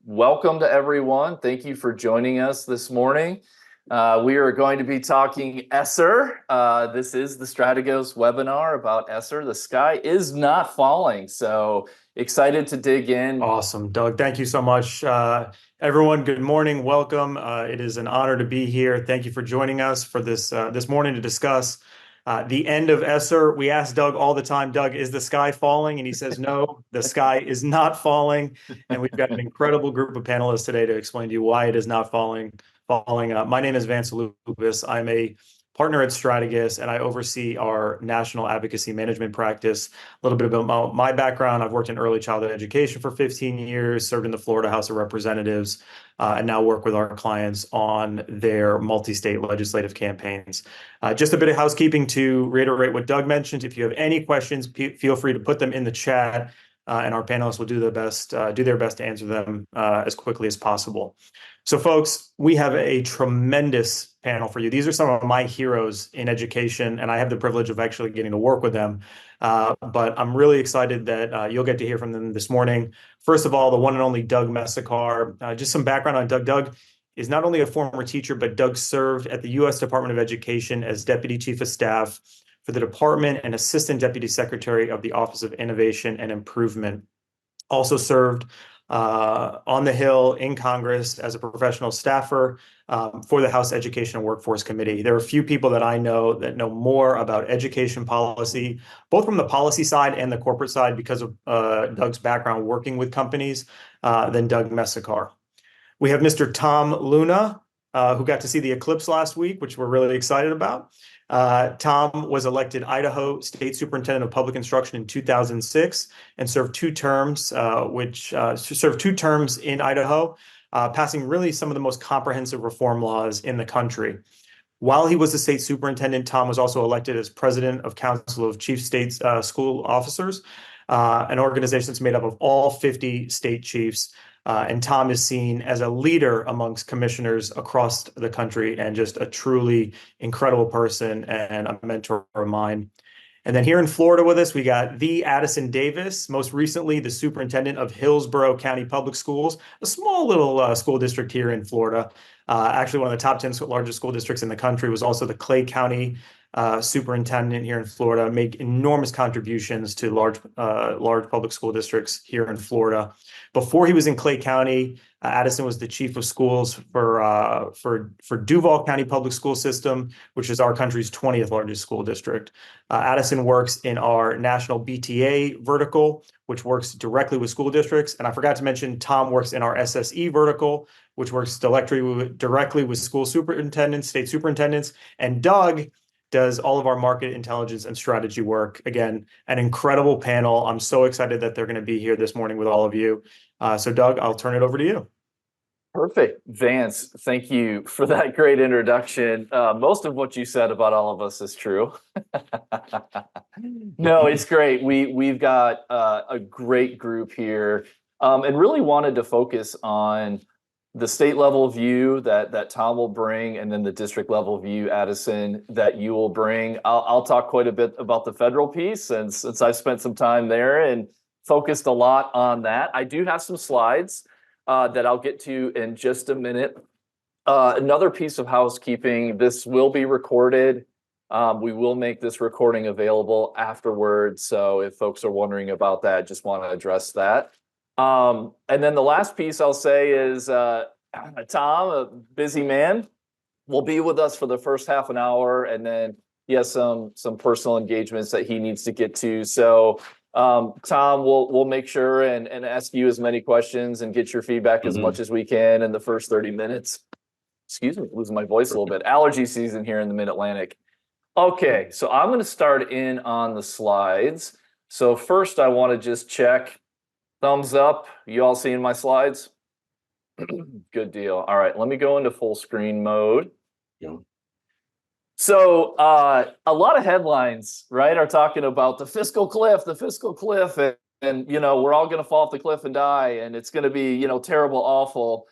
Welcome to everyone. Thank you for joining us this morning. We are going to be talking Esser. This is the Strategos webinar about Esser. The sky is not falling, so excited to dig in. Awesome, Doug. Thank you so much. Everyone, good morning. Welcome. It is an honor to be here. Thank you for joining us for this morning to discuss the end of Esser. We ask Doug all the time, Doug, is the sky falling? And he says, no, the sky is not falling. And we've got an incredible group of panelists today to explain to you why it is not falling. My name is Vance Lupus. I'm a partner at Strategos, and I oversee our national advocacy management practice. A little bit about my background. I've worked in early childhood education for 15 years, served in the Florida House of Representatives, and now work with our clients on their multi-state legislative campaigns. Just a bit of housekeeping to reiterate what Doug mentioned. If you have any questions, feel free to put them in the chat, and our panelists will do their best to answer them as quickly as possible. So folks, we have a tremendous panel for you. These are some of my heroes in education, and I have the privilege of actually getting to work with them. But I'm really excited that you'll get to hear from them this morning. First of all, the one and only Doug Messakar. Just some background on Doug. Doug is not only a former teacher, but Doug served at the U.S. Department of Education as Deputy Chief of Staff for the department and Assistant Deputy Secretary of the Office of Innovation and Improvement. Also served on the Hill in Congress as a professional staffer for the House Education and Workforce Committee. There are a few people that I know that know more about education policy, both from the policy side and the corporate side, because of Doug's background working with companies, than Doug Messakar. We have Mr. Tom Luna, who got to see the eclipse last week, which we're really excited about. Tom was elected Idaho State Superintendent of Public Instruction in 2006 and served two terms in Idaho, passing really some of the most comprehensive reform laws in the country. While he was the state superintendent, Tom was also elected as president of Council of Chief State School Officers, an organization that's made up of all 50 state chiefs. And Tom is seen as a leader amongst commissioners across the country and just a truly incredible person and a mentor of mine. And then here in Florida with us, we got the Addison Davis, most recently the superintendent of Hillsborough County Public Schools, a small little school district here in Florida. Actually, one of the top 10 largest school districts in the country. Was also the Clay County superintendent here in Florida, make enormous contributions to large public school districts here in Florida. Before he was in Clay County, Addison was the chief of schools for Duval County Public School System, which is our country's 20th largest school district. Addison works in our national BTA vertical, which works directly with school districts. And I forgot to mention, Tom works in our SSE vertical, which works directly with school superintendents, state superintendents. And Doug does all of our market intelligence and strategy work. Again, an incredible panel. I'm so excited that they're going to be here this morning with all of you. So Doug, I'll turn it over to you. Perfect. Vance, thank you for that great introduction. Most of what you said about all of us is true. No, it's great. We've got a great group here, and really wanted to focus on the state level view that Tom will bring, and then the district level view, Addison, that you will bring. I'll talk quite a bit about the federal piece since I've spent some time there and focused a lot on that. I do have some slides that I'll get to in just a minute. Another piece of housekeeping: this will be recorded. We will make this recording available afterwards. So if folks are wondering about that, just want to address that. And then the last piece I'll say is Tom, a busy man, will be with us for the first half an hour, and then he has some personal engagements that he needs to get to. So Tom, we'll make sure and ask you as many questions and get your feedback as much as we can in the first 30 minutes. Excuse me, losing my voice a little bit. Allergy season here in the Mid-Atlantic. Okay, so I'm going to start in on the slides. So first I want to just check. Thumbs up. You all seeing my slides? Good deal. All right, let me go into full screen mode. Yeah. So a lot of headlines, right, are talking about the fiscal cliff, and you know, we're all going to fall off the cliff and die, and it's going to be, you know, terrible, awful.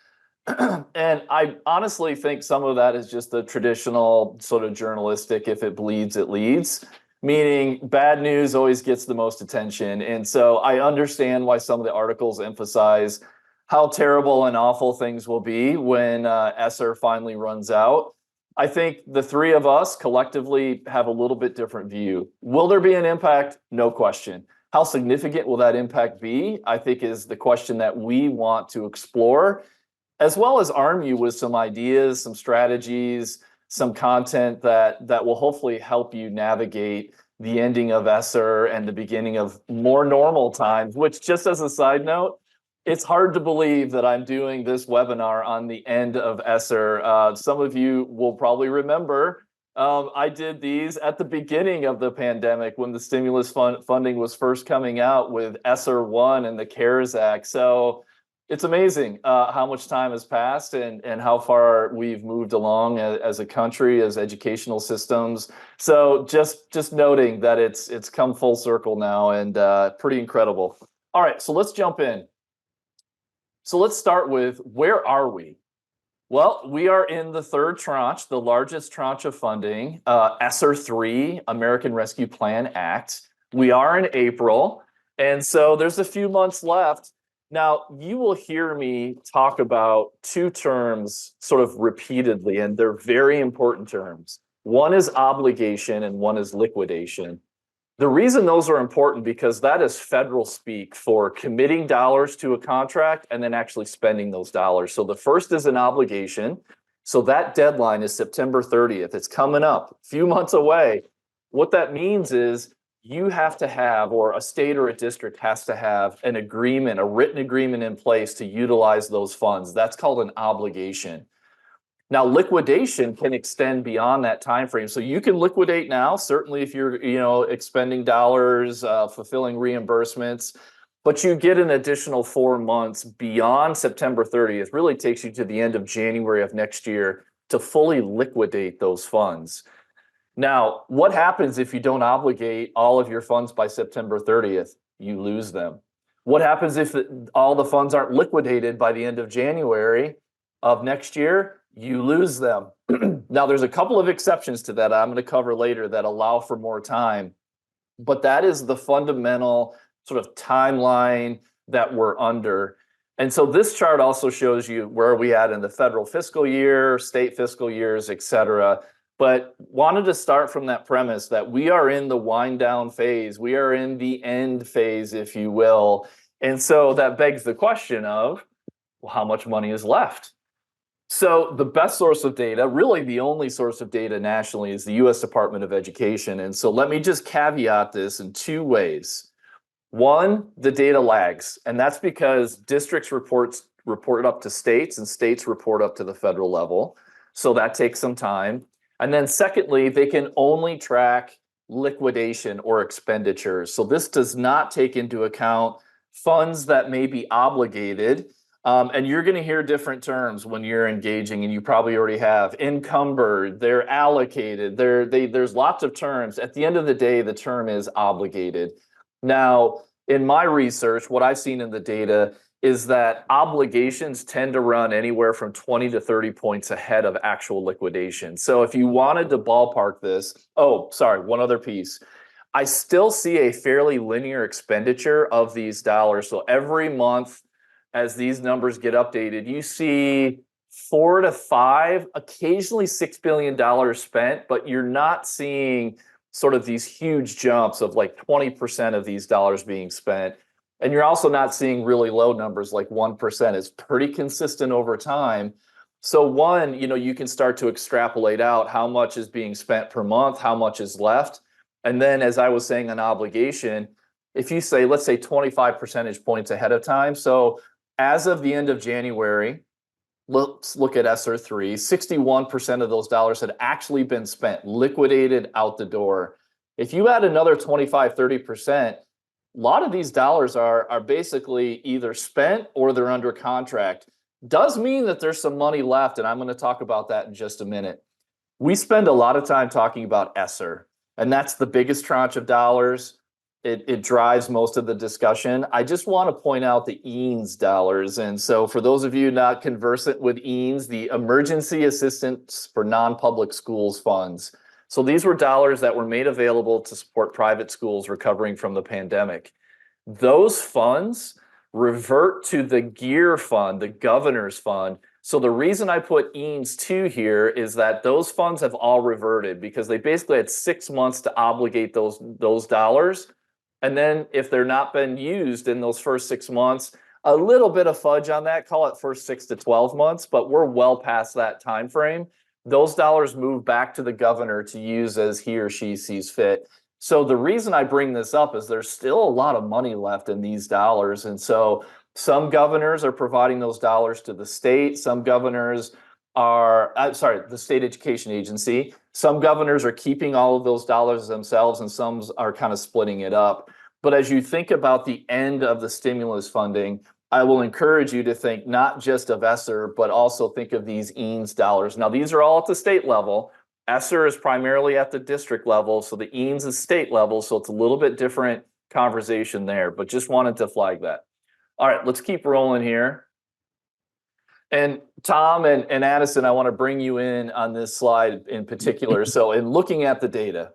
And I honestly think some of that is just the traditional sort of journalistic, if it bleeds, it leads. Meaning bad news always gets the most attention. And so I understand why some of the articles emphasize how terrible and awful things will be when Esser finally runs out. I think the three of us collectively have a little bit different view. Will there be an impact? No question. How significant will that impact be? I think is the question that we want to explore, as well as arm you with some ideas, some strategies, some content that will hopefully help you navigate the ending of Esser and the beginning of more normal times, which, just as a side note, it's hard to believe that I'm doing this webinar on the end of Esser. Some of you will probably remember I did these at the beginning of the pandemic when the stimulus funding was first coming out with Esser 1 and the CARES Act. So it's amazing how much time has passed and how far we've moved along as a country, as educational systems. So just noting that it's come full circle now, and pretty incredible. All right, so let's jump in. So let's start with, where are we? Well, we are in the third tranche, the largest tranche of funding, Esser 3, American Rescue Plan Act. We are in April, and so there's a few months left. Now, you will hear me talk about two terms sort of repeatedly, and they're very important terms. One is obligation and one is liquidation. The reason those are important, because that is federal speak for committing dollars to a contract and then actually spending those dollars. So the first is an obligation. So that deadline is September 30th. It's coming up, a few months away. What that means is you have to have, or a state or a district has to have, an agreement, a written agreement in place to utilize those funds. That's called an obligation. Now, liquidation can extend beyond that time frame. So you can liquidate now, certainly if you're expending dollars, fulfilling reimbursements, but you get an additional 4 months beyond September 30th. Really takes you to the end of January of next year to fully liquidate those funds. Now, what happens if you don't obligate all of your funds by September 30th? You lose them. What happens if all the funds aren't liquidated by the end of January of next year? You lose them. Now, there's a couple of exceptions to that I'm going to cover later that allow for more time, but that is the fundamental sort of timeline that we're under. And so this chart also shows you where are we at in the federal fiscal year, state fiscal years, et cetera. But wanted to start from that premise that we are in the wind down phase. We are in the end phase, if you will. And so that begs the question of, well, how much money is left? So the best source of data, really the only source of data nationally, is the U.S. Department of Education. And so let me just caveat this in two ways. One, the data lags, and that's because districts report up to states and states report up to the federal level. So that takes some time. And then secondly, they can only track liquidation or expenditures. So this does not take into account funds that may be obligated. And you're going to hear different terms when you're engaging, and you probably already have. Encumbered, they're allocated, there's lots of terms. At the end of the day, the term is obligated. Now, in my research, what I've seen in the data is that obligations tend to run anywhere from 20 to 30 points ahead of actual liquidation. So if you wanted to ballpark this, oh, sorry, one other piece. I still see a fairly linear expenditure of these dollars. So every month, as these numbers get updated, you see 4 to 5, occasionally $6 billion spent, but you're not seeing sort of these huge jumps of like 20% of these dollars being spent. And you're also not seeing really low numbers like 1%. It's pretty consistent over time. So one, you can start to extrapolate out how much is being spent per month, how much is left. And then, as I was saying, an obligation, if you say, let's say 25 percentage points ahead of time. So as of the end of January, let's look at Esser 3, 61% of those dollars had actually been spent, liquidated out the door. If you add another 25, 30%, a lot of these dollars are basically either spent or they're under contract. Does mean that there's some money left, and I'm going to talk about that in just a minute. We spend a lot of time talking about Esser, and that's the biggest tranche of dollars. It drives most of the discussion. I just want to point out the EANS dollars. And so for those of you not conversant with EANS, the Emergency Assistance for Non-Public Schools funds. So these were dollars that were made available to support private schools recovering from the pandemic. Those funds revert to the gear fund, the governor's fund. So the reason I put EANS 2 here is that those funds have all reverted because they basically had 6 months to obligate those dollars. And then if they're not been used in those first 6 months, a little bit of fudge on that, call it first 6 to 12 months, but we're well past that time frame. Those dollars move back to the governor to use as he or she sees fit. So the reason I bring this up is there's still a lot of money left in these dollars. And so some governors are providing those dollars to the state. Some governors are, the state education agency. Some governors are keeping all of those dollars themselves, and some are kind of splitting it up. But as you think about the end of the stimulus funding, I will encourage you to think not just of Esser, but also think of these EANS dollars. Now, these are all at the state level. Esser is primarily at the district level, so the EANS is state level, so it's a little bit different conversation there, but just wanted to flag that. All right, let's keep rolling here. And Tom and Addison, I want to bring you in on this slide in particular. So in looking at the data,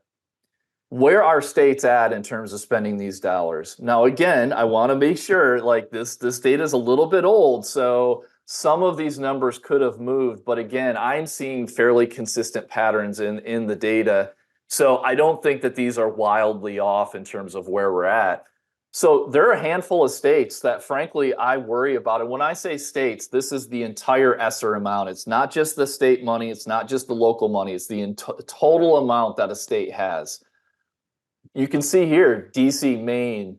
where are states at in terms of spending these dollars? Now, again, I want to make sure like this data is a little bit old, so some of these numbers could have moved, but again, I'm seeing fairly consistent patterns in the data. So I don't think that these are wildly off in terms of where we're at. So there are a handful of states that frankly I worry about. And when I say states, this is the entire Esser amount. It's not just the state money, it's not just the local money, it's the total amount that a state has. You can see here, DC, Maine,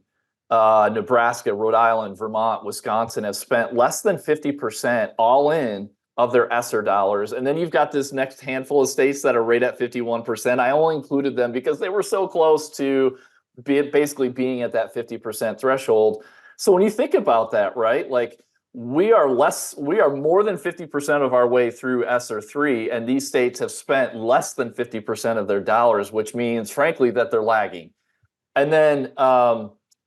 Nebraska, Rhode Island, Vermont, Wisconsin have spent less than 50% all in of their Esser dollars. And then you've got this next handful of states that are right at 51%. I only included them because they were so close to basically being at that 50% threshold. So when you think about that, right, like we are more than 50% of our way through Esser 3, and these states have spent less than 50% of their dollars, which means, frankly, that they're lagging. And then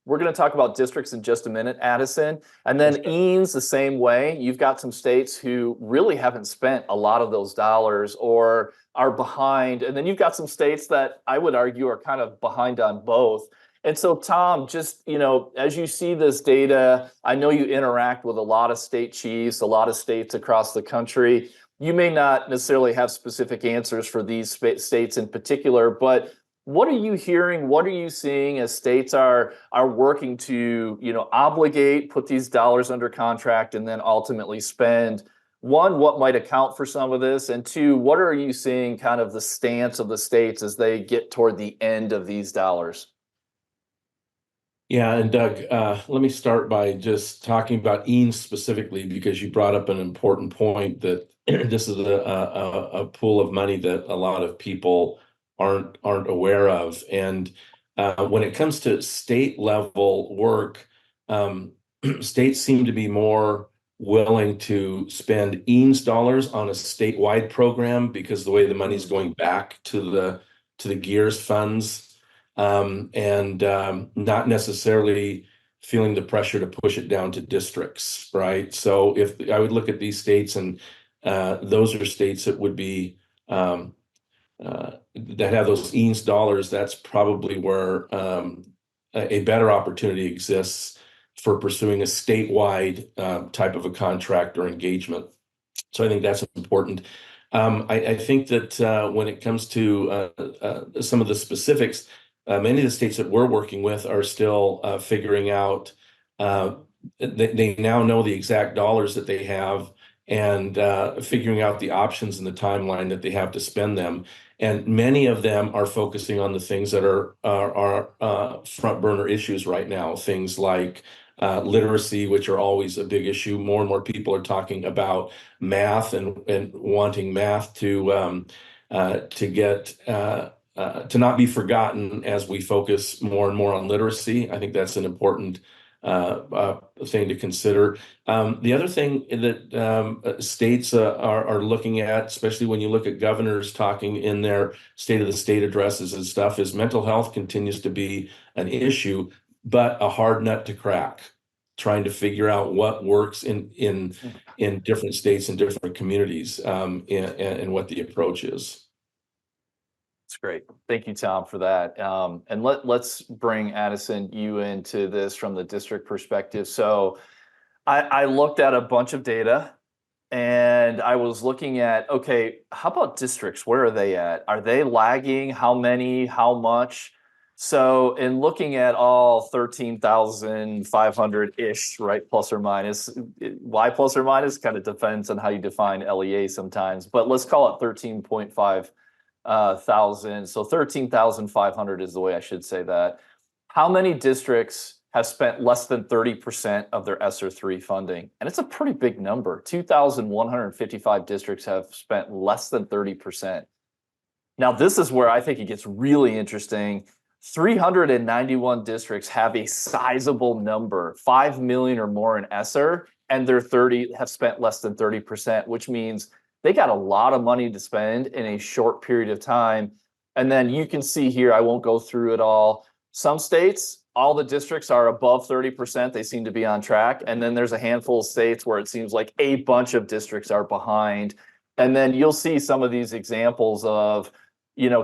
we're going to talk about districts in just a minute, Addison. And then EANS the same way. You've got some states who really haven't spent a lot of those dollars or are behind. And then you've got some states that I would argue are kind of behind on both. And so, Tom, just, as you see this data, I know you interact with a lot of state chiefs, a lot of states across the country. You may not necessarily have specific answers for these states in particular, but what are you hearing? What are you seeing as states are working to, obligate, put these dollars under contract, and then ultimately spend? One, what might account for some of this? And two, what are you seeing kind of the stance of the states as they get toward the end of these dollars? Yeah, and Doug, let me start by just talking about EANS specifically, because you brought up an important point that this is a pool of money that a lot of people aren't aware of. And when it comes to state level work, states seem to be more willing to spend EANS dollars on a statewide program because the way the money's going back to the GEARS funds, and not necessarily feeling the pressure to push it down to districts, right? So if I would look at these states, and those are states that would be that have those EANS dollars, that's probably where a better opportunity exists for pursuing a statewide type of a contract or engagement. So I think that's important. I think that when it comes to some of the specifics, many of the states that we're working with are still figuring out, they now know the exact dollars that they have, and figuring out the options and the timeline that they have to spend them. And many of them are focusing on the things that are front burner issues right now, things like literacy, which are always a big issue. More and more people are talking about math and wanting math to get to not be forgotten as we focus more and more on literacy. I think that's an important thing to consider. The other thing that states are looking at, especially when you look at governors talking in their State of the State addresses and stuff, is mental health continues to be an issue, but a hard nut to crack, trying to figure out what works in different states and different communities, and what the approach is. That's great. Thank you, Tom, for that. And let's bring Addison, you into this from the district perspective. So I looked at a bunch of data and I was looking at, okay, how about districts? Where are they at? Are they lagging? How many? How much? So in looking at all 13,500-ish, right, plus or minus, why plus or minus kind of depends on how you define LEA sometimes, but let's call it 13.5 thousand. So 13,500 is the way I should say that. How many districts have spent less than 30% of their ESSER 3 funding? And it's a pretty big number. 2,155 districts have spent less than 30%. Now, this is where I think it gets really interesting. 391 districts have a sizable number, 5 million or more in ESSER, and their 30 have spent less than 30%, which means they got a lot of money to spend in a short period of time. And then you can see here, I won't go through it all. Some states, all the districts are above 30%. They seem to be on track. And then there's a handful of states where it seems like a bunch of districts are behind. And then you'll see some of these examples of,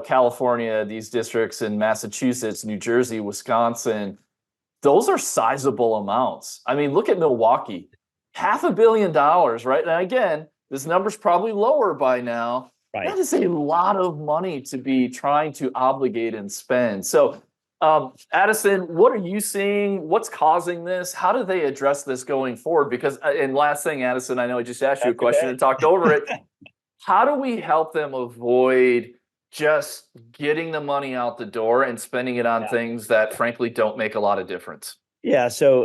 California, these districts in Massachusetts, New Jersey, Wisconsin. Those are sizable amounts. I mean, look at Milwaukee, $500 million, right? And again, this number's probably lower by now. Right. That is a lot of money to be trying to obligate and spend. So, Addison, what are you seeing? What's causing this? How do they address this going forward? Because, and last thing, Addison, I know I just asked you a question and talked over it. How do we help them avoid just getting the money out the door and spending it on things that frankly don't make a lot of difference? Yeah. So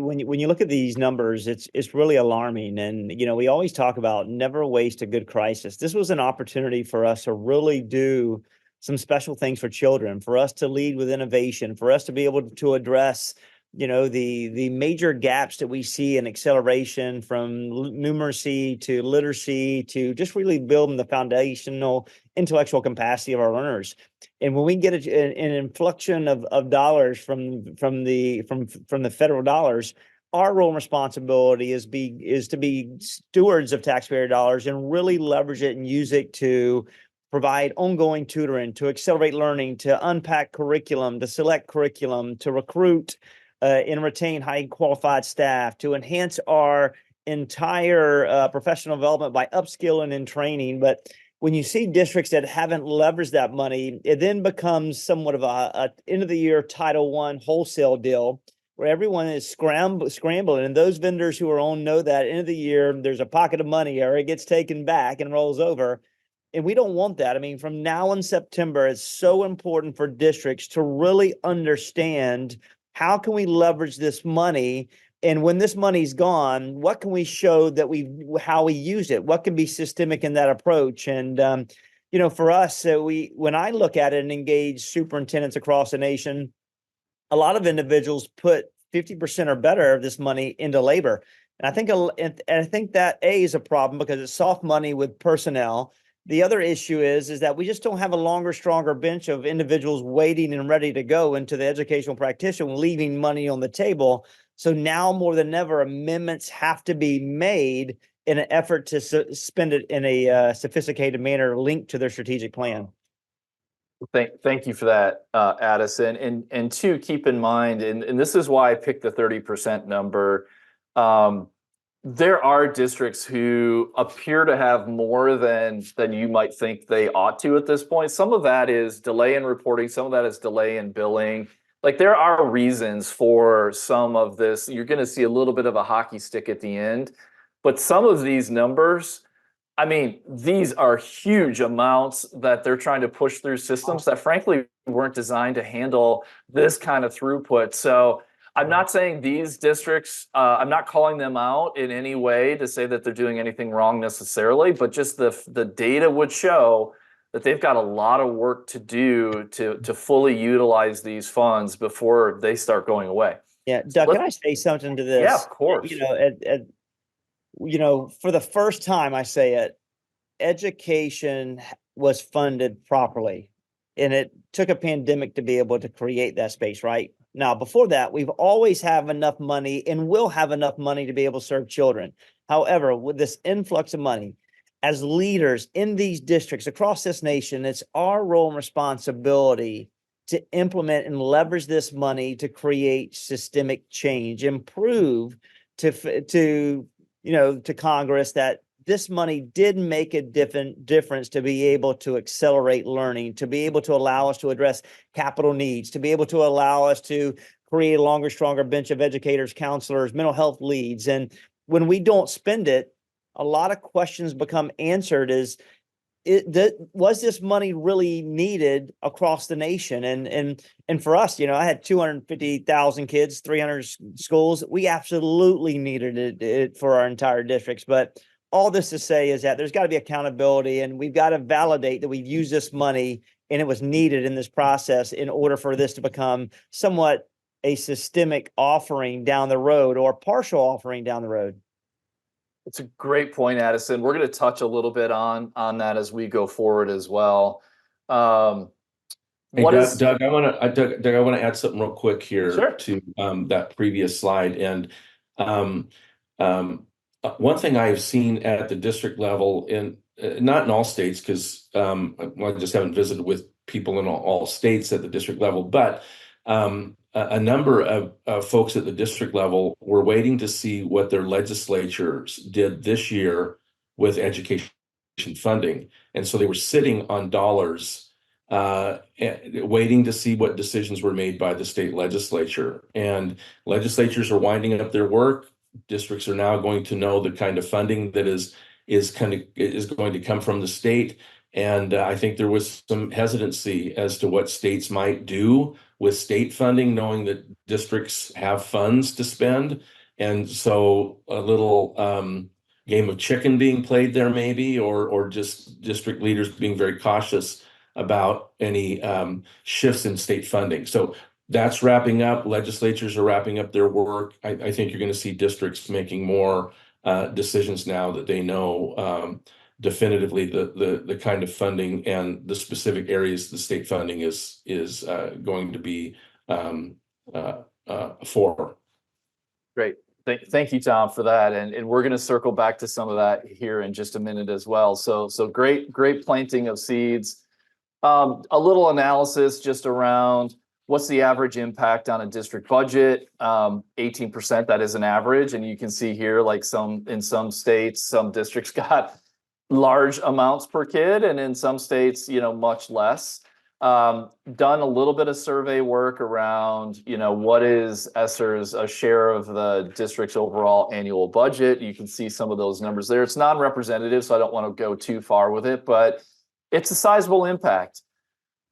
when you look at these numbers, it's really alarming. And, we always talk about never waste a good crisis. This was an opportunity for us to really do some special things for children, for us to lead with innovation, for us to be able to address, the major gaps that we see in acceleration from numeracy to literacy to just really building the foundational intellectual capacity of our learners. And when we get an inflection of dollars from the federal dollars, our role and responsibility is to be stewards of taxpayer dollars and really leverage it and use it to provide ongoing tutoring, to accelerate learning, to unpack curriculum, to select curriculum, to recruit and retain high qualified staff, to enhance our entire professional development by upskilling and training. But when you see districts that haven't leveraged that money, it then becomes somewhat of a end of the year Title I wholesale deal where everyone is scrambling. And those vendors who are on know that end of the year, there's a pocket of money or it gets taken back and rolls over. And we don't want that. I mean, from now in September, it's so important for districts to really understand how can we leverage this money? And when this money's gone, what can we show that how we use it? What can be systemic in that approach? And, for us, when I look at it and engage superintendents across the nation, a lot of individuals put 50% or better of this money into labor. And I think that is a problem because it's soft money with personnel. The other issue is that we just don't have a longer, stronger bench of individuals waiting and ready to go into the educational practitioner, leaving money on the table. So now more than ever, amendments have to be made in an effort to spend it in a sophisticated manner linked to their strategic plan. Thank you for that, Addison. And two, keep in mind, and this is why I picked the 30% number. There are districts who appear to have more than you might think they ought to at this point. Some of that is delay in reporting. Some of that is delay in billing. Like there are reasons for some of this. You're going to see a little bit of a hockey stick at the end. But some of these numbers, I mean, these are huge amounts that they're trying to push through systems that frankly weren't designed to handle this kind of throughput. So I'm not saying these districts, I'm not calling them out in any way to say that they're doing anything wrong necessarily, but just the data would show that they've got a lot of work to do to fully utilize these funds before they start going away. Yeah, Doug, can I say something to this? Yeah, of course. For the first time, I say it, education was funded properly, and it took a pandemic to be able to create that space, right? Now, before that, we've always have enough money and will have enough money to be able to serve children. However, with this influx of money, as leaders in these districts across this nation, it's our role and responsibility to implement and leverage this money to create systemic change, improve to Congress that this money did make a difference to be able to accelerate learning, to be able to allow us to address capital needs, to be able to allow us to create a longer, stronger bench of educators, counselors, mental health leads. And when we don't spend it, a lot of questions become answered was this money really needed across the nation? And for us, I had 250,000 kids, 300 schools. We absolutely needed it for our entire districts. But all this to say is that there's got to be accountability, and we've got to validate that we've used this money and it was needed in this process in order for this to become somewhat a systemic offering down the road or partial offering down the road. It's a great point, Addison. We're going to touch a little bit on that as we go forward as well. Hey, Doug, I want to add something real quick here. Sure. To that previous slide. And one thing I have seen at the district level, not in all states, because I just haven't visited with people in all states at the district level, but a number of folks at the district level were waiting to see what their legislatures did this year with education funding. And so they were sitting on dollars, waiting to see what decisions were made by the state legislature. And legislatures are winding up their work. Districts are now going to know the kind of funding that is going to come from the state. And I think there was some hesitancy as to what states might do with state funding, knowing that districts have funds to spend. And so a little game of chicken being played there maybe, or just district leaders being very cautious about any shifts in state funding. So that's wrapping up. Legislatures are wrapping up their work. I think you're going to see districts making more decisions now that they know definitively the kind of funding and the specific areas the state funding is going to be for. Great. Thank you, Tom, for that. And we're going to circle back to some of that here in just a minute as well. So great planting of seeds. A little analysis just around what's the average impact on a district budget. 18%, that is an average. And you can see here, like in some states, some districts got large amounts per kid, and in some states, much less. Done a little bit of survey work around, what is Esser's a share of the district's overall annual budget. You can see some of those numbers there. It's non-representative, so I don't want to go too far with it, but it's a sizable impact.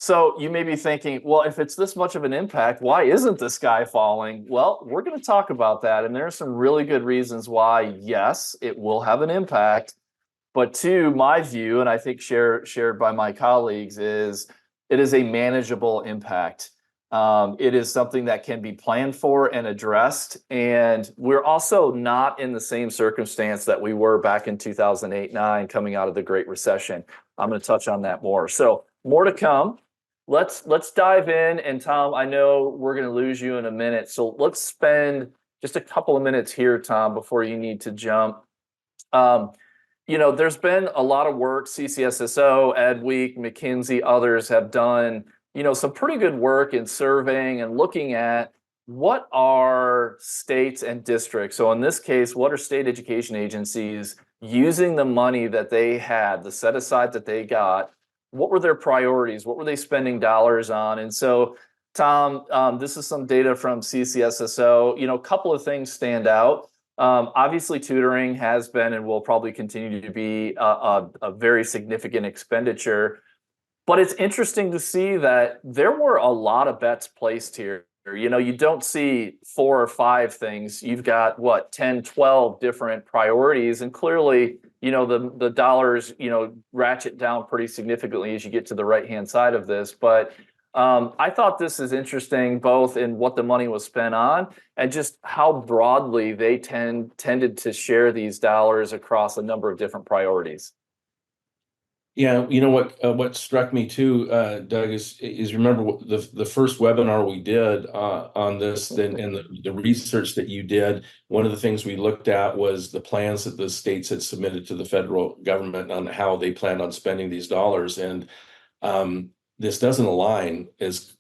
So you may be thinking, well, if it's this much of an impact, why isn't the sky falling? Well, we're going to talk about that, and there are some really good reasons why, yes, it will have an impact. But two, my view, and I think shared by my colleagues, is it is a manageable impact. It is something that can be planned for and addressed. And we're also not in the same circumstance that we were back in 2008-9 coming out of the Great Recession. I'm going to touch on that more. So more to come. Let's dive in. And Tom, I know we're going to lose you in a minute. So let's spend just a couple of minutes here, Tom, before you need to jump. There's been a lot of work, CCSSO, EdWeek, McKinsey, others have done, some pretty good work in surveying and looking at what are states and districts. So in this case, what are state education agencies using the money that they had, the set aside that they got? What were their priorities? What were they spending dollars on? And so, Tom, this is some data from CCSSO. A couple of things stand out. Obviously, tutoring has been and will probably continue to be a very significant expenditure. But it's interesting to see that there were a lot of bets placed here. You don't see 4 or 5 things. You've got, 10, 12 different priorities. And clearly, the dollars, ratchet down pretty significantly as you get to the right-hand side of this. But I thought this is interesting, both in what the money was spent on and just how broadly they tended to share these dollars across a number of different priorities. Yeah, you know what struck me too, Doug, is remember the first webinar we did on this and the research that you did. One of the things we looked at was the plans that the states had submitted to the federal government on how they planned on spending these dollars, and this doesn't align as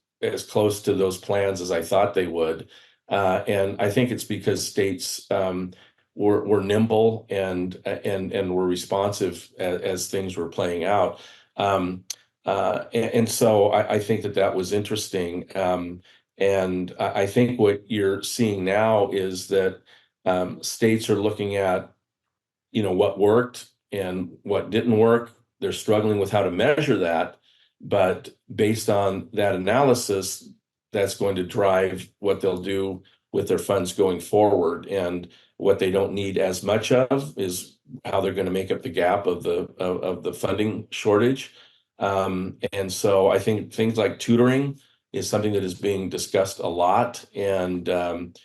close to those plans as I thought they would, and I think it's because states were nimble and were responsive as things were playing out. And so I think that was interesting. And I think what you're seeing now is that states are looking at, what worked and what didn't work. They're struggling with how to measure that. But based on that analysis, that's going to drive what they'll do with their funds going forward. And what they don't need as much of is how they're going to make up the gap of the funding shortage. And so I think things like tutoring is something that is being discussed a lot, and determine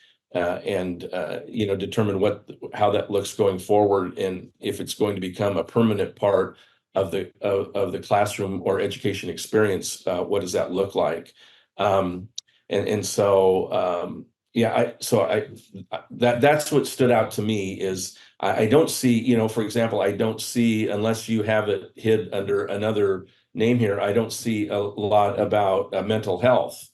how that looks going forward, and if it's going to become a permanent part of the classroom or education experience. What does that look like? That's what stood out to me is I don't see, for example, I don't see, unless you have it hid under another name here, I don't see a lot about mental health.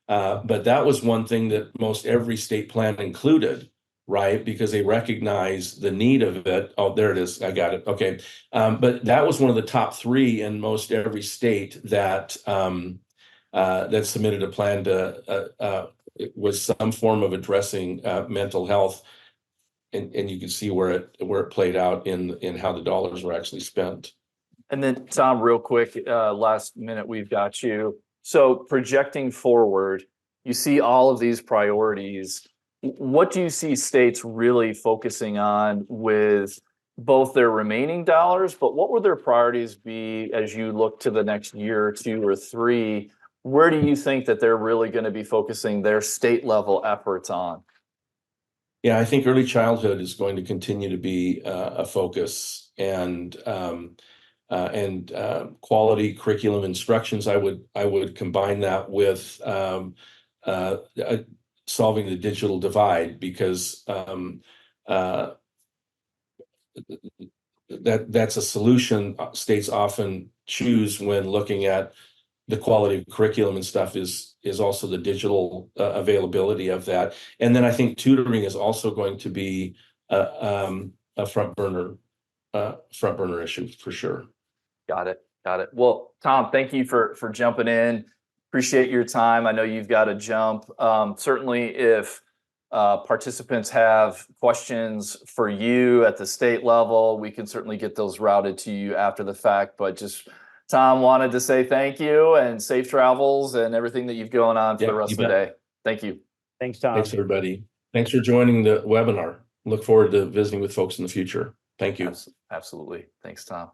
But that was one thing that most every state plan included, right? Because they recognize the need of it. Oh, there it is. I got it. Okay. But that was one of the top three in most every state that that submitted a plan to it was some form of addressing mental health, and you can see where it played out in how the dollars were actually spent. And then Tom, real quick, last minute we've got you. So projecting forward, you see all of these priorities. What do you see states really focusing on with both their remaining dollars, but what would their priorities be as you look to the next year or two or three? Where do you think that they're really going to be focusing their state level efforts on? Yeah, I think early childhood is going to continue to be a focus, and quality curriculum instructions. I would combine that with solving the digital divide, because that's a solution states often choose when looking at the quality of curriculum and stuff is also the digital availability of that. And then I think tutoring is also going to be a front burner issue for sure. Got it. Well, Tom, thank you for jumping in. Appreciate your time. I know you've got to jump. Certainly, if participants have questions for you at the state level, we can certainly get those routed to you after the fact. But just Tom wanted to say thank you and safe travels and everything that you've going on for the rest of the day. Thank you. Thanks, Tom. Thanks, everybody. Thanks for joining the webinar. Look forward to visiting with folks in the future. Thank you. Absolutely. Thanks, Tom.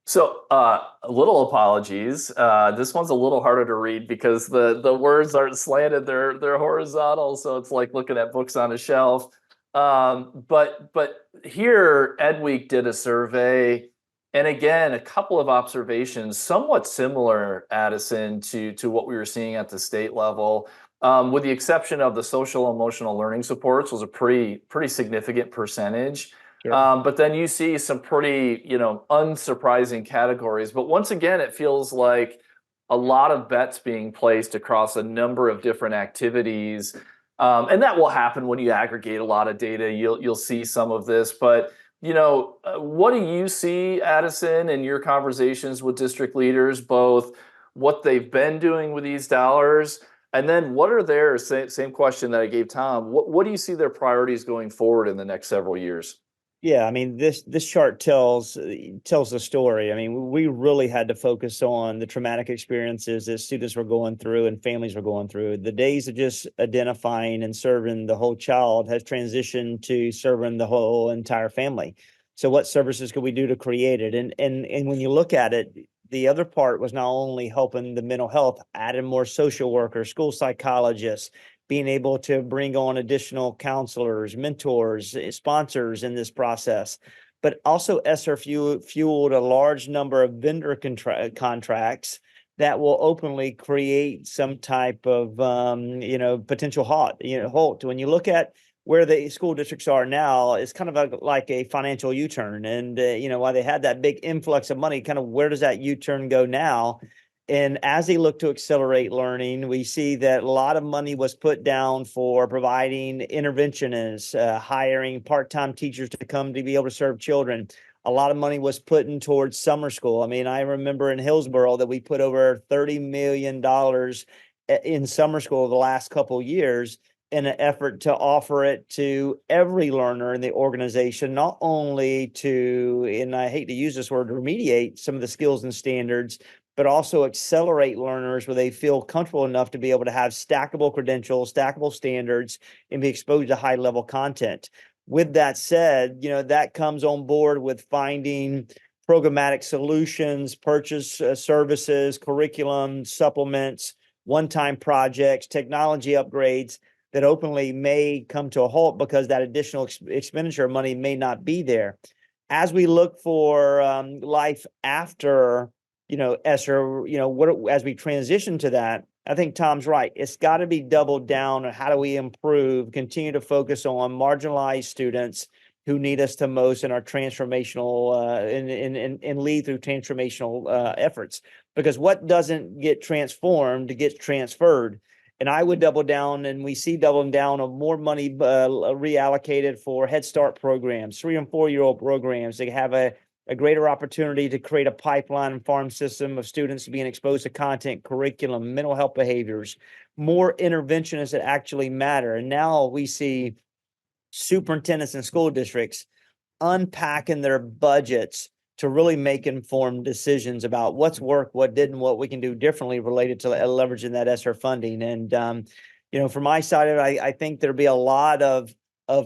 So a little apologies. This one's a little harder to read because the words aren't slanted, they're horizontal. So it's like looking at books on a shelf. But here Ed Week did a survey, and again, a couple of observations, somewhat similar, Addison, to what we were seeing at the state level, with the exception of the social emotional learning supports was a pretty significant percentage. Sure. But then you see some pretty, unsurprising categories. But once again, it feels like a lot of bets being placed across a number of different activities. And that will happen when you aggregate a lot of data. You'll see some of this. But, what do you see, Addison, in your conversations with district leaders, both what they've been doing with these dollars, and then what are their, same question that I gave Tom, what do you see their priorities going forward in the next several years? Yeah, I mean, this chart tells the story. I mean, we really had to focus on the traumatic experiences that students were going through and families were going through. The days of just identifying and serving the whole child has transitioned to serving the whole entire family. So what services could we do to create it? And when you look at it, the other part was not only helping the mental health, adding more social workers, school psychologists, being able to bring on additional counselors, mentors, sponsors in this process. but also Esser fueled a large number of vendor contracts that will openly create some type of potential halt. When you look at where the school districts are now, it's kind of like a financial U-turn. And while they had that big influx of money, kind of where does that U-turn go now? And as they look to accelerate learning, we see that a lot of money was put down for providing interventionists, hiring part-time teachers to come to be able to serve children. A lot of money was put in towards summer school. I mean, I remember in Hillsborough that we put over $30 million in summer school the last couple of years in an effort to offer it to every learner in the organization, not only to, and I hate to use this word, remediate some of the skills and standards, but also accelerate learners where they feel comfortable enough to be able to have stackable credentials, stackable standards, and be exposed to high level content. With that said, that comes on board with finding programmatic solutions, purchase services, curriculum, supplements, one-time projects, technology upgrades that openly may come to a halt because that additional expenditure money may not be there. As we look for life after Esser, as we transition to that, I think Tom's right. It's got to be doubled down on how do we improve, continue to focus on marginalized students who need us the most in our transformational and lead through transformational efforts. Because what doesn't get transformed gets transferred. And I would double down, and we see doubling down on more money reallocated for Head Start programs, 3- and 4-year-old programs. They have a greater opportunity to create a pipeline and farm system of students being exposed to content, curriculum, mental health behaviors, more interventionists that actually matter. And now we see superintendents and school districts unpacking their budgets to really make informed decisions about what's worked, what didn't, what we can do differently related to leveraging that Esser funding. And, from my side of it, I think there'll be a lot of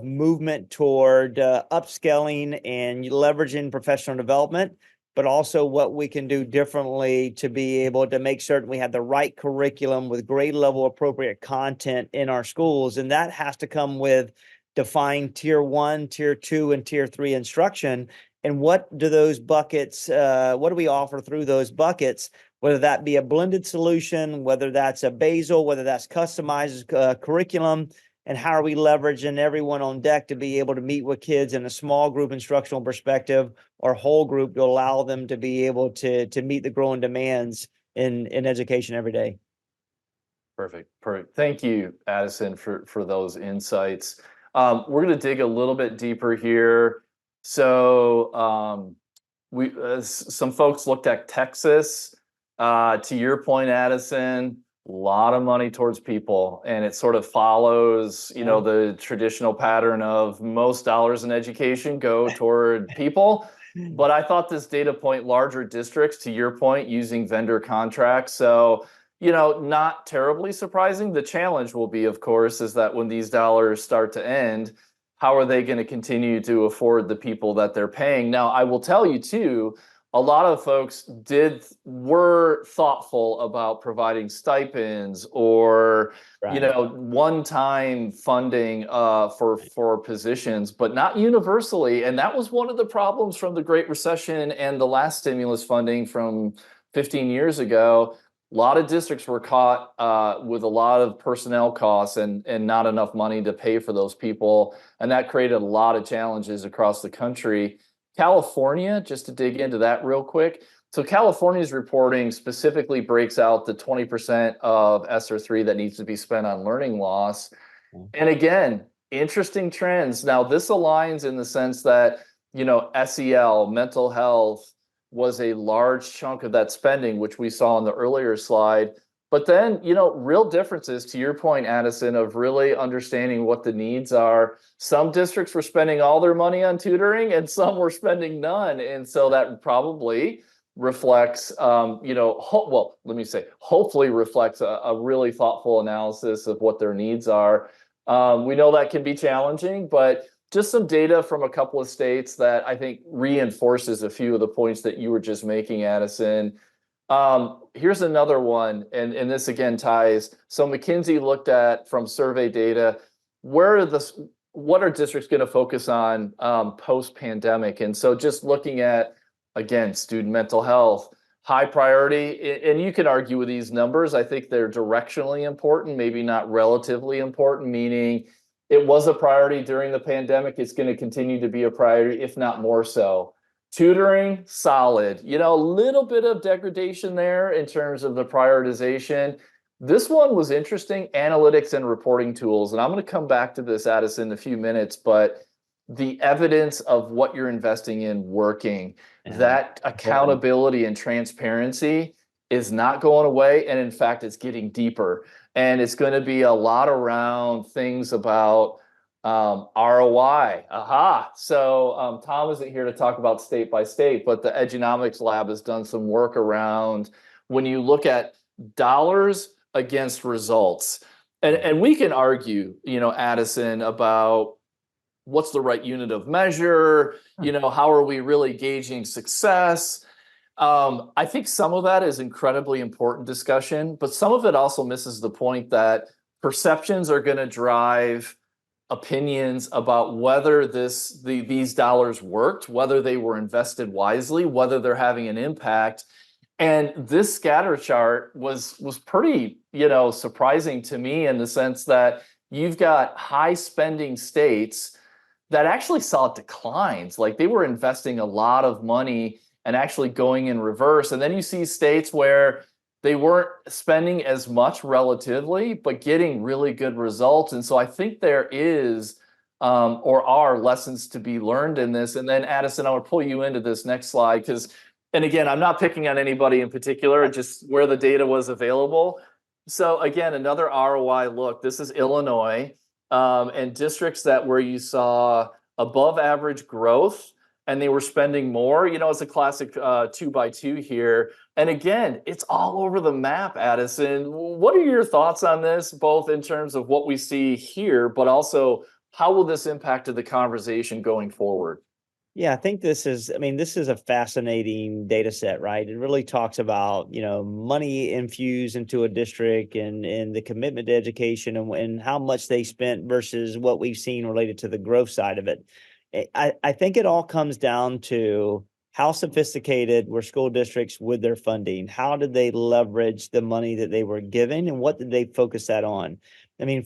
movement toward upskilling and leveraging professional development, but also what we can do differently to be able to make certain we have the right curriculum with grade level appropriate content in our schools. And that has to come with defined tier 1, tier 2, and tier 3 instruction. And what do those buckets, what do we offer through those buckets, whether that be a blended solution, whether that's a basal, whether that's customized curriculum, and how are we leveraging everyone on deck to be able to meet with kids in a small group instructional perspective or whole group to allow them to be able to meet the growing demands in education every day. Perfect. Thank you, Addison, for those insights. We're going to dig a little bit deeper here. So we some folks looked at Texas. To your point, Addison, a lot of money towards people, and it sort of follows, the traditional pattern of most dollars in education go toward people. But I thought this data point, larger districts, to your point, using vendor contracts. So, not terribly surprising. The challenge will be, of course, is that when these dollars start to end, how are they going to continue to afford the people that they're paying? Now, I will tell you too, a lot of folks were thoughtful about providing stipends or one-time funding for positions, but not universally. And that was one of the problems from the Great Recession and the last stimulus funding from 15 years ago. A lot of districts were caught with a lot of personnel costs and not enough money to pay for those people. And that created a lot of challenges across the country. California, just to dig into that real quick. So California's reporting specifically breaks out the 20% of ESSER 3 that needs to be spent on learning loss. And again, interesting trends. Now, this aligns in the sense that, SEL, mental health, was a large chunk of that spending, which we saw on the earlier slide. But then, real differences, to your point, Addison, of really understanding what the needs are. Some districts were spending all their money on tutoring and some were spending none. And so that probably reflects, hopefully reflects a really thoughtful analysis of what their needs are. We know that can be challenging, but just some data from a couple of states that I think reinforces a few of the points that you were just making, Addison. Here's another one, and this again ties. So McKinsey looked at, from survey data, where are what are districts going to focus on post-pandemic? And so just looking at, again, student mental health, high priority, and you can argue with these numbers. I think they're directionally important, maybe not relatively important, meaning it was a priority during the pandemic. It's going to continue to be a priority, if not more so. Tutoring, solid. A little bit of degradation there in terms of the prioritization. This one was interesting, analytics and reporting tools. And I'm going to come back to this, Addison, in a few minutes, but the evidence of what you're investing in working, that accountability and transparency is not going away. And in fact, it's getting deeper. And it's going to be a lot around things about ROI. Aha. So Tom isn't here to talk about state by state, but the Edunomics Lab has done some work around when you look at dollars against results. And we can argue, Addison, about what's the right unit of measure, how are we really gauging success? I think some of that is incredibly important discussion, but some of it also misses the point that perceptions are going to drive opinions about whether these dollars worked, whether they were invested wisely, whether they're having an impact. And this scatter chart was pretty, surprising to me in the sense that you've got high spending states that actually saw declines. Like they were investing a lot of money and actually going in reverse. And then you see states where they weren't spending as much relatively, but getting really good results. And so I think there is or are lessons to be learned in this. And then Addison, I would pull you into this next slide because, and again, I'm not picking on anybody in particular, just where the data was available. So again, another ROI look. This is Illinois and districts where you saw above average growth and they were spending more. It's a classic 2x2 here. And again, it's all over the map, Addison. What are your thoughts on this, both in terms of what we see here, but also how will this impact the conversation going forward? Yeah, I think this is a fascinating data set, right? It really talks about, money infused into a district and the commitment to education and how much they spent versus what we've seen related to the growth side of it. I think it all comes down to how sophisticated were school districts with their funding? How did they leverage the money that they were given and what did they focus that on?